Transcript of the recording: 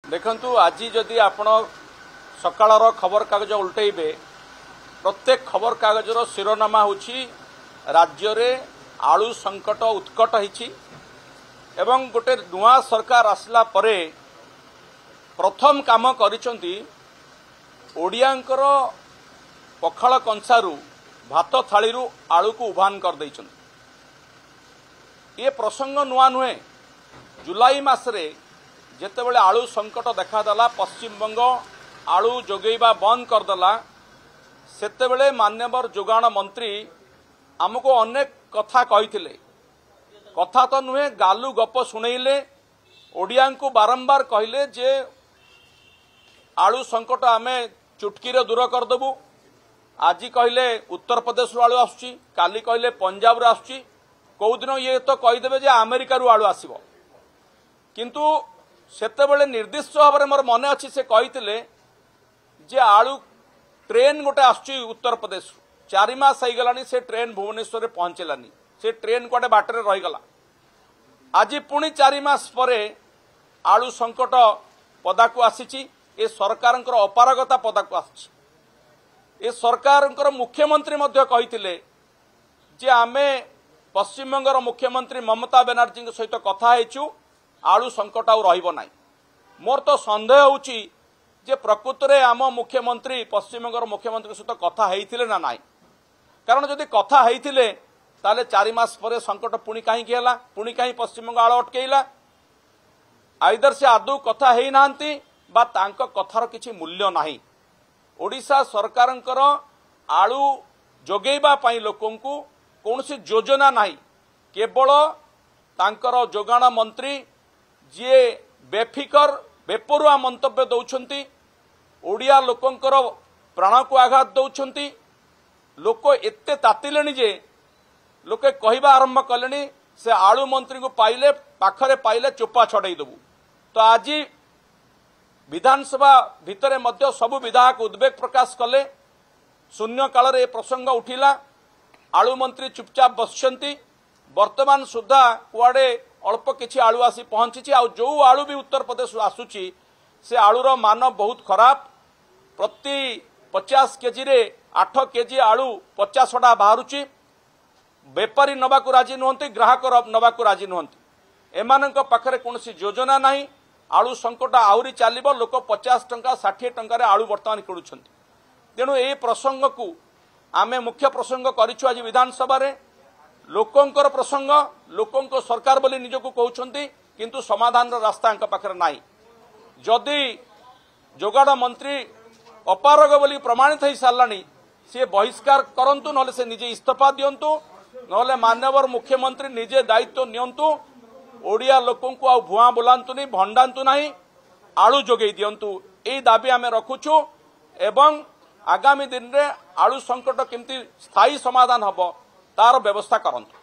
देखंतु आज जदि आपण सकाळर खबर कागज उल्टेबे प्रत्येक खबर कागजर शिरोनामा होछि राज्य रे आलू संकट उत्कट हिछि एवं गोटे नुआ सरकार आसला परे प्रथम काम करिसंती ओडियांकर पखाळ कंसारू भात थाळीरू आलू को उभान कर दैछंती। ये प्रसंग नुआ नुहे। जुलाई मासरे जेतेबेले आलू संकट देखादेला पश्चिमबंग आलू जोगेबा बंद करदेला सेतेबेले मान्यवर जोगाण मंत्री आमको अनेक कथा कहिथिले। कथा तो नुहे गालू गप सुनेइले ओडिया को बारंबार कहले जे आलू संकट आमे चुटकी रे दूर करदेबू। आज कहले उत्तर प्रदेश आलू आसुची, काली कहले पंजाब रे आसुची, कौ दिन ये तो कहीदेवे जे अमेरिका रु आलू आसीबो। किंतु सेतेबेले निर्दिष्ट भाव में मोर मन अच्छी से कही जे आलू ट्रेन गोटे आसुची उत्तर प्रदेश 4 मास हो गलानी से ट्रेन भुवनेश्वर पहुंचलानी, से ट्रेन गोटे बाटर रहीगला। आज पुणी 4 मास परे आलू संकट पदाकू आसी। ए सरकार अपारगता पदाकू आसी। ए सरकार मुख्यमंत्री मध्य कहिथिले जे आमे पश्चिमबंगर मुख्यमंत्री ममता बनर्जी सहित कथा हेचु आलू संकट आउ रहिबो नाही। मोर तो संदेह होउची जे प्रकृत रे आम मुख्यमंत्री पश्चिमबंगर मुख्यमंत्री सहित कथा हेइथिले ना नाही। कारण जदि कथा हेइथिले ताले 4 मास परे संकट पुणी काहे केला, पुणी काहे पश्चिमबंग आलू अटकेइला। आइदर से आदौ कथा हेइ नांती बा तांको कथार किछि मूल्य नाही। ओडिशा सरकारंकर आलू जोगेबा पई लोकंकु कोनोसी योजना नाही। केवल तांकर जोगाण मंत्री जी बेफिकर बेपरुआ मंतव्य दौरान ओडिया लोकंकर प्राण को आघात दौरान। लोक एते तातिलेनी जे लोके कहवा आरंभ कले से आलू मंत्री को पाइले पाखरे पाइले चोपा छड़ाई देबू। तो आज विधानसभा भितरे मध्य सबु विधायक उद्वेग प्रकाश कले। शून्य काल रे प्रसंग उठिला। आलू मंत्री चुपचाप बसछंती। वर्तमान सुधा कुआडे अल्प किछि आलू आसी पहुंची। आ जो आलू भी उत्तर प्रदेश आसुची से आलूर मान बहुत खराब। प्रति 50 केजी रे 8 केजी आलू 50टा बाहरुची। बेपारी नबाकू राजी नुहंती, ग्राहक नबाकू राजी नुहंती। एमानक पाखरे कोनोसी योजना नाही। आलू संकट आहुरी चलिबो। लोक 50 टंका 60 टंका रे आलू वर्तमान किणुछंती। तेणु ए प्रसंग को आमे मुख्य प्रसंग करिछु आज विधानसभा रे। लोकंकर प्रसंग लोकंको सरकार बोली निजको कहउछंती, किंतु समाधान रास्ता अंक पाखरे नाही। जदि जोगाड़ मंत्री अपारग बोली प्रमाणित हो सारानी सी बहिष्कार करंतु, नले से निजे इस्तीफा दियंतु, नले मान्यवर मुख्यमंत्री निजे दायित्व नियंतु। ओडिया लोकंको आ भुआ बुलांतुनी, भंडांतु नाही, आलू जोगेई दियंतु। एई दाबी आमे रखुछु एवं आगामी दिन रे आलू संकट केमती स्थायी समाधान हबो तार व्यवस्था करंतु।